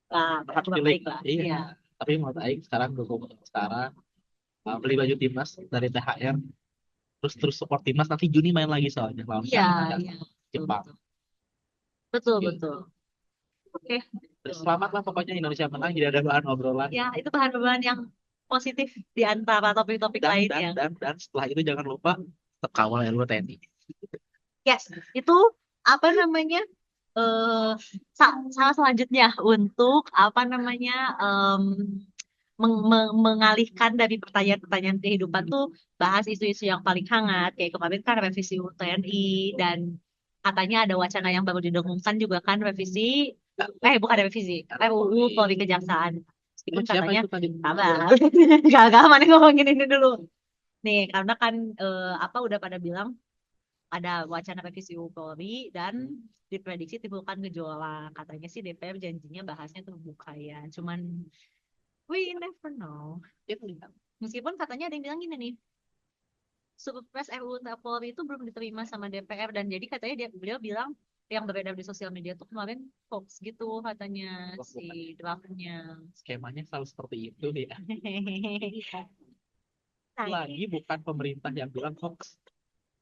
S2: lah
S1: hard
S2: berbuat
S1: feeling.
S2: baik lah.
S1: Iya.
S2: Iya,
S1: Tapi menurut Aing sekarang dukung sekarang beli baju timnas dari THR terus support timnas nanti Juni main lagi soalnya lawan
S2: iya,
S1: siapa dan
S2: iya, betul,
S1: Jepang.
S2: betul, betul,
S1: Oke.
S2: betul. Oke,
S1: Terus
S2: betul.
S1: selamat lah pokoknya Indonesia menang jadi ada bahan obrolan.
S2: Ya, itu bahan-bahan yang positif di antara topik-topik lainnya.
S1: Dan setelah itu jangan lupa tetap kawal ya lu TNI.
S2: Yes, itu apa namanya? eh Salah selanjutnya untuk apa namanya mengalihkan dari pertanyaan-pertanyaan kehidupan tuh bahas isu-isu yang paling hangat kayak kemarin kan revisi UU TNI dan katanya ada wacana yang baru didengungkan juga kan revisi bukan revisi RUU Polri Kejaksaan
S1: Emang
S2: meskipun
S1: siapa
S2: katanya
S1: itu tadi?
S2: sabar gak mana ngomongin ini dulu nih karena kan apa udah pada bilang ada wacana revisi UU Polri dan diprediksi timbulkan gejolak. Katanya sih DPR janjinya bahasnya terbuka ya. Cuman we never know.
S1: Dia melihat.
S2: Meskipun katanya ada yang bilang gini nih, Surpres RUU Polri itu belum diterima sama DPR dan jadi katanya beliau bilang yang beredar di sosial media tuh kemarin hoax gitu katanya
S1: Wah,
S2: si
S1: bukan.
S2: draftnya.
S1: Skemanya selalu seperti itu ya.
S2: Nah,
S1: Lagi
S2: ini.
S1: bukan pemerintah yang bilang hoax.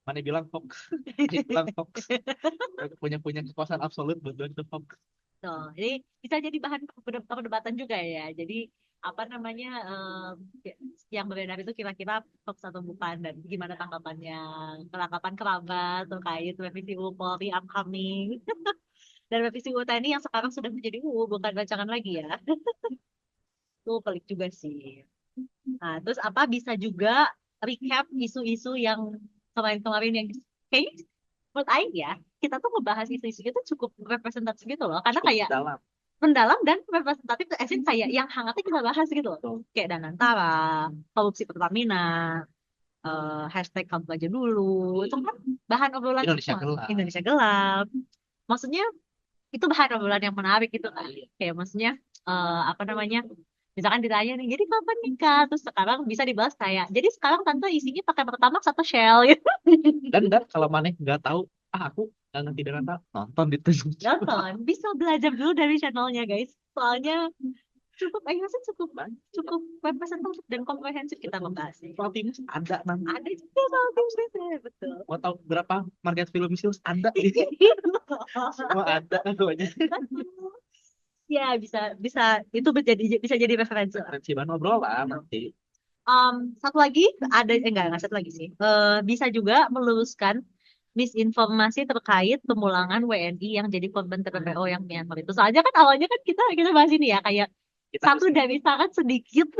S1: Mana bilang hoax? Mana bilang hoax? Punya punya kekuasaan absolut buat bilang itu hoax.
S2: Tuh, jadi bisa jadi bahan perdebatan juga ya. Jadi apa namanya yang beredar itu kira-kira hoax atau bukan dan gimana tanggapannya kelakapan kerabat terkait revisi UU Polri upcoming dan revisi UU TNI yang sekarang sudah menjadi UU bukan rancangan lagi ya. Itu pelik juga sih. Nah, terus apa bisa juga recap isu-isu yang kemarin-kemarin yang kayaknya menurut Aing ya kita tuh ngebahas isu-isu itu cukup representatif gitu loh karena
S1: Cukup
S2: kayak
S1: dalam.
S2: mendalam dan representatif esin kayak yang hangatnya kita bahas gitu loh
S1: Tuh.
S2: kayak Danantara, korupsi Pertamina, hashtag kamu aja dulu itu kan bahan obrolan
S1: Indonesia
S2: semua
S1: gelap.
S2: Indonesia gelap maksudnya itu bahan obrolan yang menarik gitu kan kayak maksudnya apa namanya misalkan ditanya nih jadi kapan nikah terus sekarang bisa dibahas kayak jadi sekarang tante isinya pakai Pertamax atau Shell gitu
S1: Dan kalau mana nggak tahu, aku nggak ngerti dengan apa, nonton di YouTube.
S2: nonton bisa belajar dulu dari channelnya guys soalnya cukup aku rasa cukup
S1: Banyak.
S2: cukup representatif dan komprehensif kita
S1: Betul.
S2: membahasnya.
S1: Soal timnas ada nanti.
S2: Ada juga soal tim sukses, betul.
S1: Mau tahu berapa market film sales ada di semua ada pokoknya.
S2: Ya bisa bisa itu bisa jadi referensi lah.
S1: Referensi bahan obrolan nanti.
S2: Satu lagi ada enggak satu lagi sih. Bisa juga meluruskan misinformasi terkait pemulangan WNI yang jadi korban TPPO yang Myanmar itu. Soalnya kan awalnya kan kita bahas ini ya kayak
S1: Kita
S2: satu dari sangat sedikit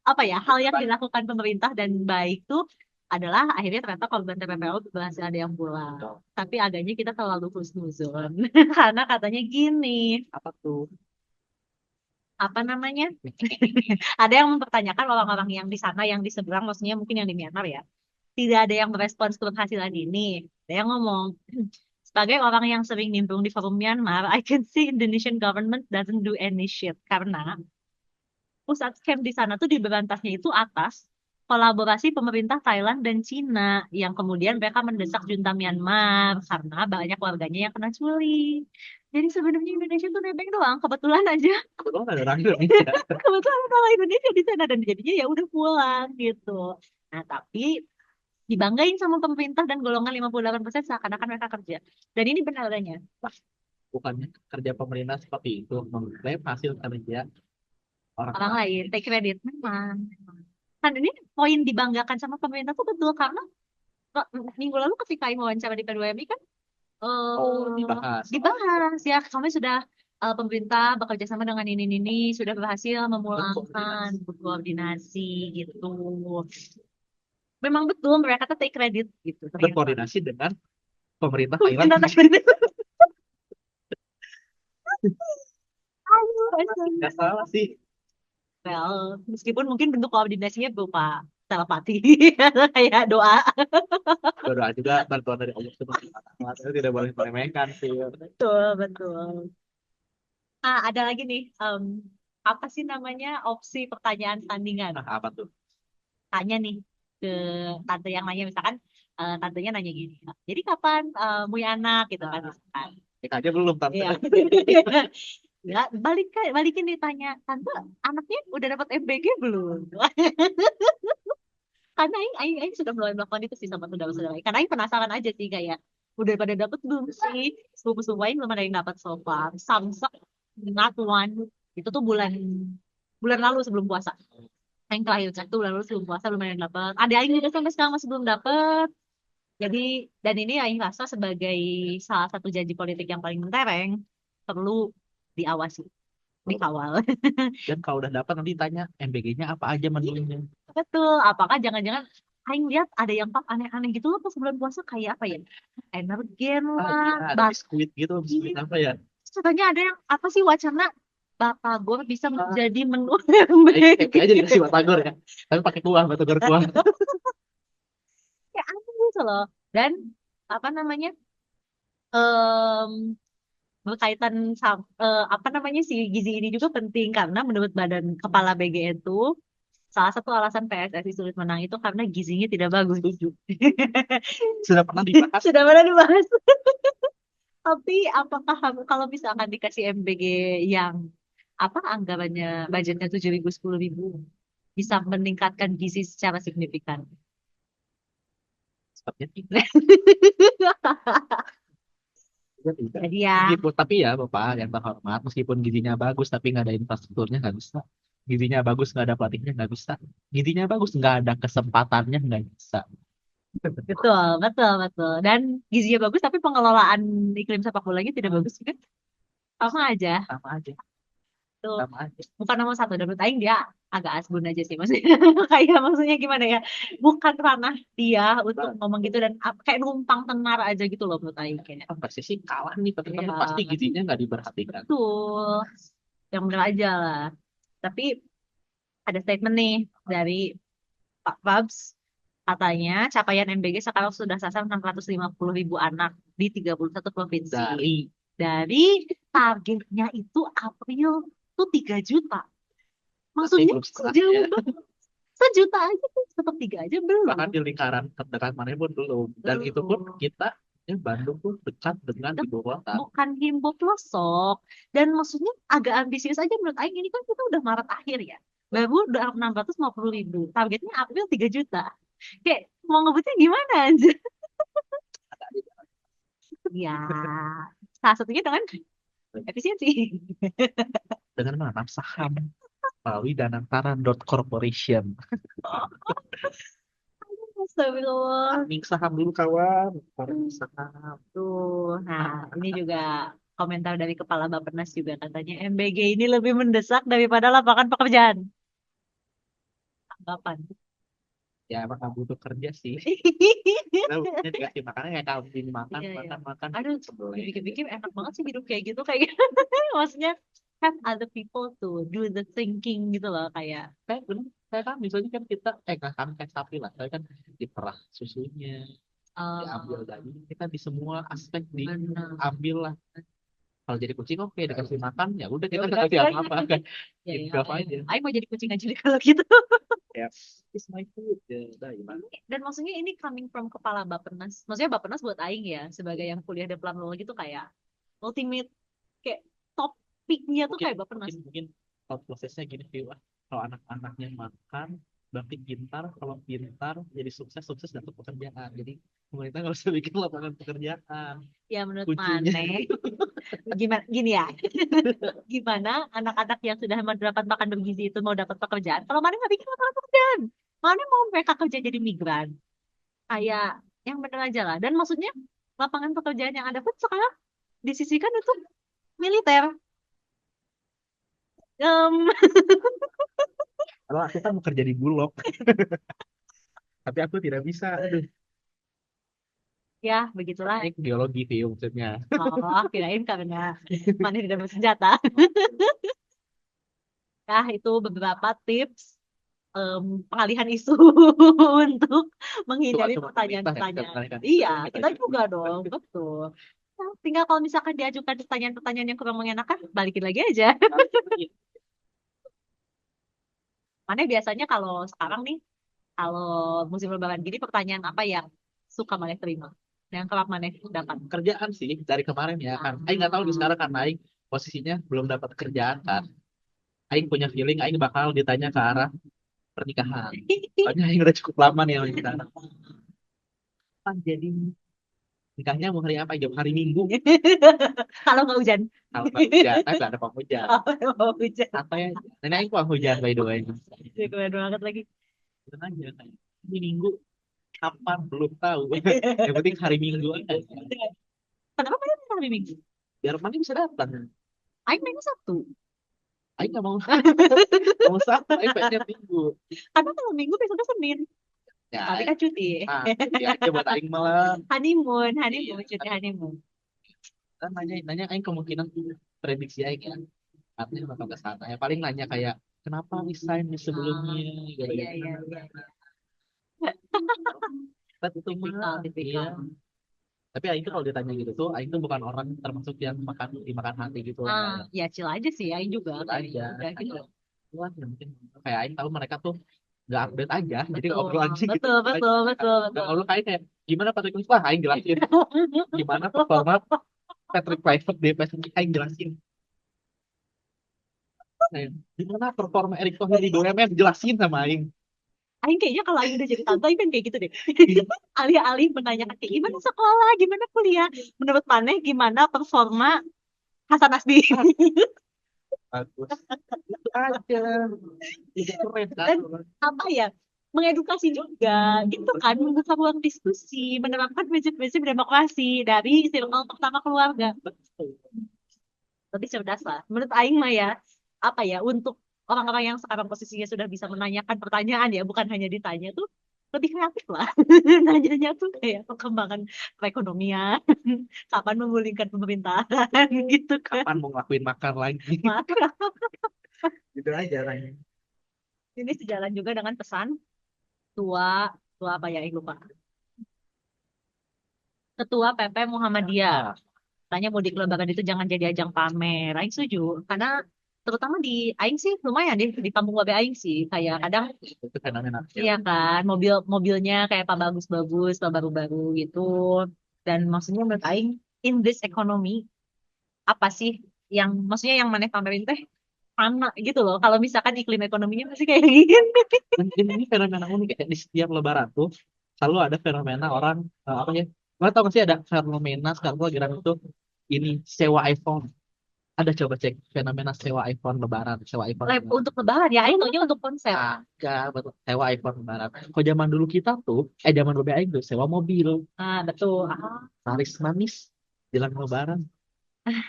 S2: apa ya hal yang dilakukan pemerintah dan baik tuh adalah akhirnya ternyata korban TPPO berhasil ada yang pulang. Tapi agaknya kita terlalu husnuzon karena katanya gini,
S1: apa tuh?
S2: apa namanya? Ada yang mempertanyakan orang-orang yang di sana yang di seberang maksudnya mungkin yang di Myanmar ya. Tidak ada yang merespons keberhasilan ini. Ada yang ngomong sebagai orang yang sering nimbrung di forum Myanmar, I can see Indonesian government doesn't do any shit karena pusat camp di sana tuh diberantasnya itu atas kolaborasi pemerintah Thailand dan Cina yang kemudian mereka mendesak junta Myanmar karena banyak warganya yang kena culik. Jadi sebenarnya Indonesia tuh nebeng doang, kebetulan aja.
S1: Kebetulan ada orang Indonesia.
S2: Kebetulan kalau Indonesia di sana dan jadinya ya udah pulang gitu. Nah, tapi dibanggain sama pemerintah dan golongan 58% seakan-akan mereka kerja. Dan ini benar adanya.
S1: Bukannya kerja pemerintah seperti itu mengklaim hasil kerja orang
S2: Orang
S1: lain.
S2: lain take credit memang. Kan ini poin dibanggakan sama pemerintah tuh betul karena minggu lalu ketika wawancara di P2MI kan
S1: Oh, dibahas.
S2: dibahas ya kami sudah pemerintah bekerja sama dengan ini sudah berhasil memulangkan
S1: Berkoordinasi.
S2: berkoordinasi gitu. Memang betul mereka tuh take credit gitu ternyata.
S1: Berkoordinasi dengan pemerintah Thailand.
S2: Pemerintah take credit. Aduh,
S1: Nggak
S2: astaga.
S1: salah sih.
S2: Well, meskipun mungkin bentuk koordinasinya berupa telepati kayak doa.
S1: Berdoa juga bantuan dari Allah Subhanahu wa Ta'ala. Itu tidak boleh meremehkan sih.
S2: Betul, betul. Ada lagi nih, apa sih namanya opsi pertanyaan tandingan?
S1: Nah, apa tuh?
S2: Tanya nih ke tante yang nanya, misalkan tantenya nanya gini, jadi kapan punya anak gitu kan,
S1: Nah,
S2: misalkan.
S1: kita aja belum tante.
S2: Iya. Ya, balikin ditanya, tante anaknya udah dapat MBG belum? Karena Aing sudah mulai melakukan itu sih sama saudara-saudara Aing. Karena Aing penasaran aja sih kayak udah pada dapet belum sih? Sepupu-sepupu Aing belum ada yang dapat so far. Samsak, not one. Itu tuh bulan bulan lalu sebelum puasa. Aing terakhir cek tuh bulan lalu sebelum puasa belum ada yang dapat. Ada Aing juga sampai sekarang masih belum dapat. Jadi dan ini Aing rasa sebagai salah satu janji politik yang paling mentereng perlu diawasi, dikawal.
S1: Dan kalau udah dapat nanti tanya MBG-nya apa aja menunya.
S2: Betul, apakah jangan-jangan Aing lihat ada yang pak aneh-aneh gitu loh pas bulan puasa kayak apa ya? Energen
S1: Ah
S2: lah,
S1: iya, ada biskuit gitu, biskuit apa ya?
S2: katanya ada yang apa sih wacana Batagor bisa
S1: Ah,
S2: menjadi menu
S1: happy aja dikasih batagor ya. Tapi pakai kuah, batagor kuah.
S2: kayak aneh gitu loh. Dan apa namanya? em, berkaitan sama apa namanya sih gizi ini juga penting karena menurut Badan Kepala BG itu salah satu alasan PSSI sulit menang itu karena gizinya tidak bagus.
S1: Setuju. Sudah pernah dibahas.
S2: Sudah pernah dibahas. Tapi apakah kalau misalkan dikasih MBG yang apa anggarannya budgetnya 7.000 10.000 bisa meningkatkan gizi secara signifikan?
S1: Sepertinya tidak. Ya, tidak.
S2: Jadi ya,
S1: Meskipun, tapi ya Bapak yang terhormat, meskipun gizinya bagus tapi nggak ada infrastrukturnya nggak bisa. Gizinya bagus nggak ada pelatihnya nggak bisa. Gizinya bagus nggak ada kesempatannya nggak bisa.
S2: betul, betul, betul. Dan gizinya bagus tapi pengelolaan iklim sepak bolanya tidak bagus juga. Sama aja.
S1: Sama aja,
S2: Tuh,
S1: sama aja.
S2: bukan nomor satu. Dan menurut Aing dia agak asbun aja sih maksudnya. Kayak maksudnya gimana ya? Bukan ranah dia untuk
S1: Nah,
S2: ngomong gitu dan kayak numpang tenar aja gitu loh menurut Aing kayaknya.
S1: pasti sih kalah nih, tapi pasti
S2: Iya,
S1: gizinya nggak diperhatikan.
S2: betul. Yang bener aja lah. Tapi ada statement nih dari Pak Babs. Katanya capaian MBG sekarang sudah sasar 650.000 anak di 31 provinsi.
S1: Dari
S2: Dari targetnya itu April tuh 3 juta.
S1: tapi
S2: Maksudnya
S1: belum setengah
S2: sejauh
S1: ya.
S2: banget. Sejuta aja tuh tetap 3 aja belum.
S1: Bahkan di lingkaran terdekat mana pun belum. Dan itu pun
S2: Belum.
S1: kita Bandung pun dekat dengan
S2: Itu
S1: ibu kota.
S2: bukan himbau pelosok. Dan maksudnya agak ambisius aja menurut Aing. Ini kan kita udah Maret akhir ya. Baru udah 650.000. Targetnya April 3 juta. Kayak mau ngebutnya gimana aja? Ya, salah satunya dengan efisiensi.
S1: Dengan menanam saham melalui danantara.corporation.
S2: Astagfirullah.
S1: Farming saham dulu kawan. Farming saham.
S2: Tuh, nah ini juga komentar dari Kepala Bappenas juga katanya MBG ini lebih mendesak daripada lapangan pekerjaan. Tanggapan.
S1: Ya emang kamu butuh kerja sih. Nah, bukannya dikasih makannya kayak kambing makan,
S2: Iya, iya.
S1: makan, makan.
S2: Aduh,
S1: Sebelum
S2: dipikir-pikir enak banget sih hidup kayak gitu. Kayak gitu. Maksudnya, have other people to do the thinking gitu loh. Kayak,
S1: kayak bener, kayak kan misalnya kan kita nggak kan kayak sapi lah, saya kan diperah susunya, diambil
S2: eh
S1: daging, kita di semua aspek
S2: benar.
S1: diambil lah. Kalau jadi kucing oke dikasih makan ya udah
S2: Ya
S1: kita nggak
S2: udah,
S1: kasih apa-apa kan,
S2: ya,
S1: gitu
S2: ya,
S1: apa
S2: ya.
S1: aja.
S2: Ayo mau jadi kucing aja deh kalau gitu.
S1: Ya, it's my food ya udah gimana.
S2: Dan maksudnya ini coming from Kepala Bappenas. Maksudnya Bappenas buat Aing ya, sebagai yang kuliah di Plan gitu kayak ultimate, kayak top pick-nya tuh
S1: Mungkin
S2: kayak Bappenas.
S1: mungkin kalau prosesnya gini sih Wak. Kalau anak-anaknya makan berarti pintar, kalau pintar jadi sukses, sukses dapat pekerjaan, jadi pemerintah nggak usah bikin lapangan pekerjaan
S2: Ya menurut
S1: kuncinya.
S2: Mane, gimana gini ya, gimana anak-anak yang sudah menerapkan makan bergizi itu mau dapat pekerjaan kalau Mane nggak bikin lapangan pekerjaan, Mane mau mereka kerja jadi migran kayak yang bener aja lah. Dan maksudnya lapangan pekerjaan yang ada pun sekarang disisikan untuk militer. Em,
S1: Kalau aku kan bekerja di Bulog, tapi aku tidak bisa. Aduh,
S2: ya begitulah.
S1: ini biologi sih maksudnya.
S2: Oh, kirain karena mana tidak bersenjata. Nah, itu beberapa tips pengalihan isu untuk
S1: Cuma
S2: menghindari
S1: cuma pemerintah yang bisa
S2: pertanyaan-pertanyaan.
S1: mengalihkan
S2: Iya,
S1: isu, kita
S2: kita
S1: juga.
S2: juga dong, betul. Nah, tinggal kalau misalkan diajukan pertanyaan-pertanyaan yang kurang mengenakan, balikin lagi aja. Mana biasanya kalau sekarang nih, kalau musim lebaran gini, pertanyaan apa yang suka Maneh terima? Yang kerap Maneh dapat?
S1: Kerjaan sih dari kemarin ya kan. Aing nggak tahu di sekarang karena Aing posisinya belum dapat kerjaan kan. Aing punya feeling Aing bakal ditanya ke arah pernikahan. Soalnya Aing udah cukup lama nih sama sekarang. Kan jadi nikahnya mau hari apa? Jam hari Minggu.
S2: Kalau nggak hujan.
S1: Kalau nggak hujan, nggak ada penghujan.
S2: Kalau nggak hujan.
S1: Apa ya? Nenek Aing penghujan by the way.
S2: Jadi keren banget lagi.
S1: Tenang aja. Ini Minggu kapan belum tahu. Yang penting hari Minggu aja.
S2: Kenapa kalian minta hari Minggu?
S1: Biar mana bisa datang.
S2: Aing mainnya Sabtu.
S1: Aing nggak mau mau Sabtu, Aing pengennya Minggu.
S2: Karena kalau Minggu besoknya Senin. Tapi
S1: Ya,
S2: kan cuti.
S1: cuti aja buat Aing malah.
S2: Honeymoon, honeymoon, cuti honeymoon.
S1: Kan nanya nanya Aing kemungkinan prediksi Aing ya. Artinya bakal ke sana. Ya paling nanya kayak kenapa resign di sebelumnya
S2: Ah,
S1: gitu
S2: iya,
S1: gitu.
S2: iya, iya.
S1: Tapi itu
S2: Tipikal,
S1: mah iya.
S2: tipikal.
S1: Tapi Aing tuh kalau ditanya gitu tuh, Aing tuh bukan orang termasuk yang dimakan hati gitu lah
S2: Ah,
S1: kayak
S2: ya chill aja sih, Aing juga.
S1: gitu aja.
S2: Udah gitu.
S1: Wah, yang penting kayak Aing tahu mereka tuh nggak update aja, jadi
S2: Betul,
S1: obrolan sih gitu.
S2: betul, betul, betul,
S1: Nggak
S2: betul.
S1: ngobrol kayak gimana Patrick Luis, wah Aing jelasin gimana performa Patrick Kluivert di PSG, Aing jelasin. Kayak, gimana performa Erick Thohir di BUMN, jelasin sama Aing.
S2: Aing kayaknya kalau Aing udah jadi tante, Aing kan kayak gitu deh. Alih-alih menanyakan kayak gimana sekolah, gimana kuliah. Menurut Maneh gimana performa Hasan Nasbi?
S1: Bagus. Itu aja. Itu keren kan.
S2: Dan apa ya, mengedukasi juga gitu kan, membuka ruang diskusi, menerapkan prinsip-prinsip demokrasi dari circle pertama keluarga.
S1: Betul.
S2: Lebih cerdas lah menurut Aing mah ya. Apa ya, untuk orang-orang yang sekarang posisinya sudah bisa menanyakan pertanyaan ya, bukan hanya ditanya tuh, lebih kreatif lah. Nanyanya tuh kayak perkembangan perekonomian, kapan memulihkan pemerintahan gitu kan.
S1: Kapan mau ngelakuin makar lagi?
S2: Maka
S1: Gitu aja nanya.
S2: ini sejalan juga dengan pesan tua tua apa ya, Aing lupa, Ketua PP Muhammadiyah.
S1: Ah,
S2: Tanya mudik lebaran itu jangan jadi ajang pamer. Aing setuju. Karena terutama di Aing sih lumayan deh di kampung Babe Aing sih. Kayak kadang
S1: itu fenomena.
S2: iya kan mobilnya kayak Pak bagus-bagus, Pak baru-baru gitu. Dan maksudnya menurut Aing in this economy apa sih yang maksudnya yang maneh pamerin teh mana gitu loh. Kalau misalkan iklim ekonominya masih kayak gini.
S1: Dan ini fenomena unik ya. Di setiap lebaran tuh selalu ada fenomena orang apa ya? Nggak tahu nggak sih ada fenomena sekarang tuh lagi rame tuh ini sewa iPhone. Ada coba cek fenomena sewa iPhone lebaran, sewa iPhone lebaran.
S2: Untuk lebaran ya, Aing taunya untuk konser.
S1: Agak betul sewa iPhone lebaran. Kalau zaman dulu kita tuh, zaman BBM tuh sewa mobil,
S2: Ah, betul. Ah,
S1: laris manis jelang lebaran.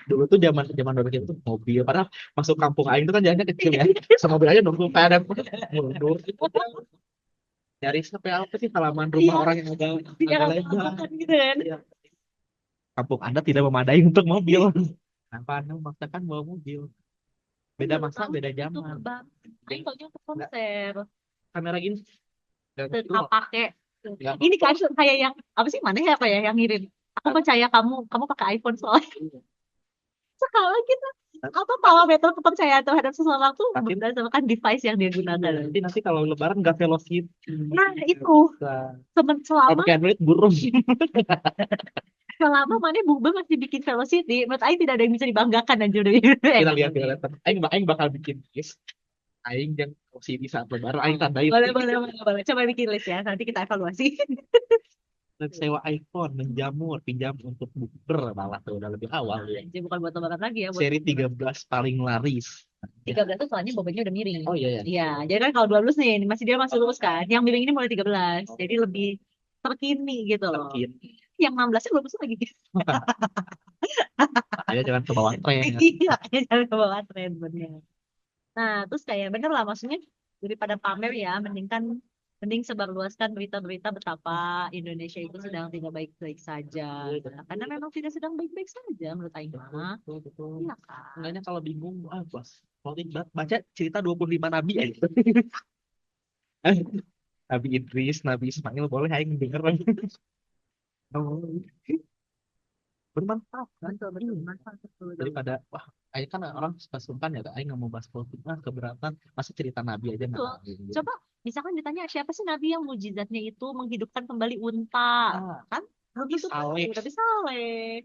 S1: Dulu tuh zaman zaman BBM itu mobil, padahal masuk kampung Aing tuh kan jalannya kecil ya, sama mobil aja nunggu kadang mundur. Itu kan nyari sampai apa sih halaman rumah
S2: iya,
S1: orang yang agak
S2: tidak
S1: agak lebar.
S2: ngapa gitu kan.
S1: Iya. Kampung Anda tidak memadai untuk mobil. Kenapa Anda memaksakan bawa mobil?
S2: Aing
S1: Beda
S2: baru
S1: masa,
S2: tahu
S1: beda
S2: untuk
S1: zaman.
S2: lebaran. Aing taunya untuk
S1: Nggak,
S2: konser.
S1: kamera gini dan itu
S2: Tetap pakai.
S1: nggak
S2: Ini kan kayak yang apa sih, mana ya apa ya yang ngirim. Aku
S1: apa
S2: percaya kamu pakai iPhone soalnya. Sekarang kita apa parameter kepercayaan terhadap seseorang tuh
S1: tapi
S2: berdasarkan device yang dia gunakan.
S1: nanti kalau lebaran nggak velocity
S2: Nah, itu
S1: bisa. Kalau
S2: selama
S1: pakai Android burung.
S2: selama mana Bumba masih bikin velocity, menurut Aing tidak ada yang bisa dibanggakan anjir dari
S1: Kita lihat Aing bakal bikin list Aing yang OCD saat lebaran Aing tandain
S2: boleh, boleh, boleh, boleh. Coba bikin list ya, nanti kita evaluasi.
S1: dan sewa iPhone menjamur pinjam untuk bukber malah tuh udah lebih awal ya.
S2: Jadi bukan buat lebaran lagi ya, buat
S1: Seri 13 paling laris.
S2: 13 tuh soalnya bobotnya udah miring.
S1: Oh iya ya.
S2: Iya, jadi kan kalau 12 nih, dia masih lurus kan. Yang miring ini mulai 13. Jadi lebih terkini gitu loh.
S1: Mungkin
S2: Yang 16-nya belum lulus lagi.
S1: makanya jangan ke bawah tren.
S2: Iya, makanya jangan ke bawah tren bener. Nah, terus kayak bener lah maksudnya daripada pamer ya, mending sebarluaskan berita-berita betapa Indonesia itu sedang tidak baik-baik saja.
S1: Iya,
S2: Nah, karena memang tidak sedang baik-baik saja menurut Aing
S1: betul,
S2: mah.
S1: betul, betul.
S2: Iya kan?
S1: Enggaknya kalau bingung, bos. Kalau baca cerita 25 nabi aja. Nabi Idris, Nabi Ismail boleh aing denger. Oh, bermanfaat kan?
S2: Betul, betul.
S1: Iya.
S2: Manfaat betul banget.
S1: Daripada wah, aing kan orang suka sungkan ya, aing nggak mau bahas politik, keberatan. Masa cerita nabi aja nggak
S2: Betul.
S1: tahu gitu.
S2: Coba misalkan ditanya siapa sih Nabi yang mujizatnya itu menghidupkan kembali unta,
S1: Ah,
S2: kan? Belum tentu tahu,
S1: Saleh.
S2: tapi saleh.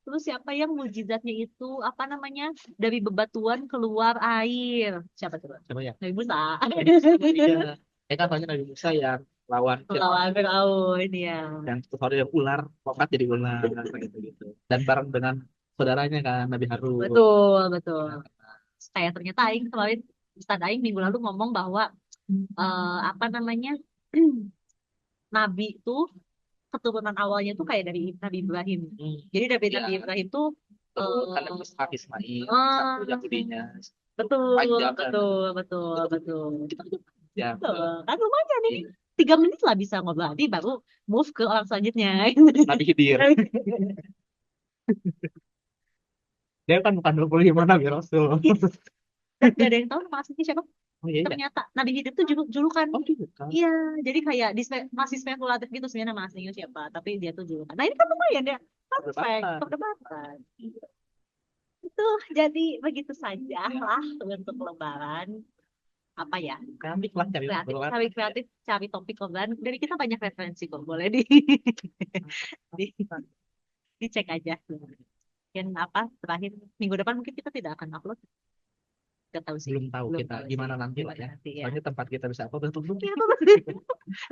S2: Terus siapa yang mujizatnya itu apa namanya dari bebatuan keluar air? Siapa coba?
S1: Coba ya.
S2: Nabi Musa.
S1: Iya. Kan tanya Nabi Musa yang lawan Fir'aun,
S2: Melawan Firaun ya.
S1: yang sorry yang ular, lokat jadi ular gitu gitu. Dan bareng dengan saudaranya kan Nabi Harun.
S2: Betul, betul.
S1: Ya,
S2: Kayak ternyata Aing kemarin Ustaz Aing minggu lalu ngomong bahwa apa namanya Nabi itu keturunan awalnya tuh kayak dari Nabi Ibrahim.
S1: hmm,
S2: Jadi dari Nabi
S1: ya,
S2: Ibrahim tuh
S1: betul. Karena
S2: eh,
S1: Ishak Ismail, satu
S2: eh,
S1: Yahudinya.
S2: betul,
S1: Panjang kan.
S2: betul, betul, betul.
S1: Kita ya,
S2: Betul. Kan lumayan ini. 3 menit lah bisa ngobrol. Nanti baru move ke orang selanjutnya.
S1: Nabi Khidir. Dia kan bukan 25 Nabi Rasul.
S2: Dan gak ada yang tahu nama aslinya siapa.
S1: Oh iya ya.
S2: Ternyata Nabi Hidup tuh julukan.
S1: Oh gitu kan.
S2: Iya, jadi kayak masih spekulatif gitu sebenarnya nama aslinya siapa. Tapi dia tuh julukan. Nah ini kan lumayan ya. Perfect,
S1: Perdebatan.
S2: perdebatan. Itu jadi begitu saja lah untuk Lebaran. Apa ya?
S1: Kami lah cari
S2: Kreatif,
S1: obrolan.
S2: cari kreatif, cari topik obrolan. Dari kita banyak referensi kok, boleh di, dicek aja. Mungkin apa terakhir minggu depan mungkin kita tidak akan upload. Gak tahu sih,
S1: Belum tahu
S2: belum
S1: kita
S2: tahu sih.
S1: gimana nanti lah
S2: Gimana
S1: ya.
S2: nanti ya.
S1: Soalnya tempat kita bisa apa betul
S2: Ya,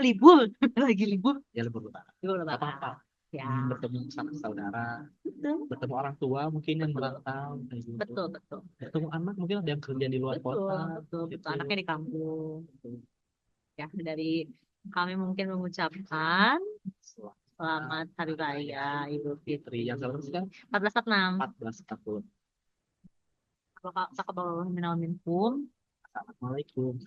S2: libur, lagi libur,
S1: ya libur lebaran.
S2: libur
S1: Gak apa-apa.
S2: lebaran. Ya,
S1: Bertemu sama saudara,
S2: betul,
S1: bertemu orang tua mungkin yang
S2: betul,
S1: merantau kayak gitu.
S2: betul, betul,
S1: Bertemu anak mungkin ada yang kerja di luar
S2: betul,
S1: kota
S2: betul, betul.
S1: gitu.
S2: Anaknya di kampung. Ya, dari kami mungkin mengucapkan selamat Hari Raya Idul
S1: Fitri
S2: Fitri
S1: yang sekarang kan
S2: 1446.
S1: 14 tahun.
S2: Taqabbalallahu minna wa minkum.
S1: Assalamualaikum.